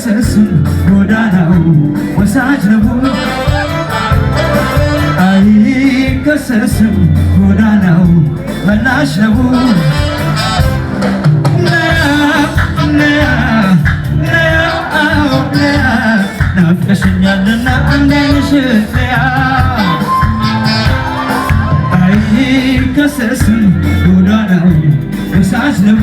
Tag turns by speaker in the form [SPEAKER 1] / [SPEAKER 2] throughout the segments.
[SPEAKER 1] አይከሰስም ጎዳናው ወሳጅ ነው አይከሰስም ጎዳናው መላሽ ነው ናፍቀሽኛልና አንዳይንሽ አይከሰስም ጎዳናው ወሳጅ ነው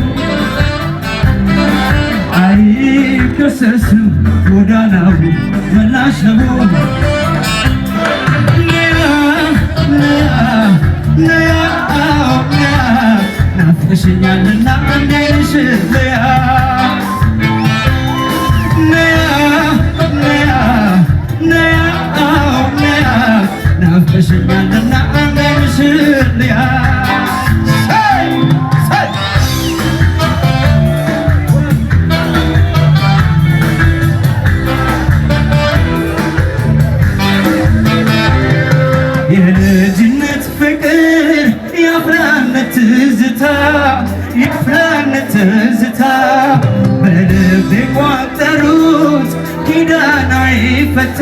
[SPEAKER 1] አይከሰስም ጎዳናው መላሽ ነው ናፍቀሽኛልና አንዳይንሽ ናፍቀሽኛልና አንዳይንሽ የልጅነት ፍቅር የአፍላነት ትዝታ የአፍላነት ትዝታ በልቤ ቋጠሩት ኪዳን አይፈታ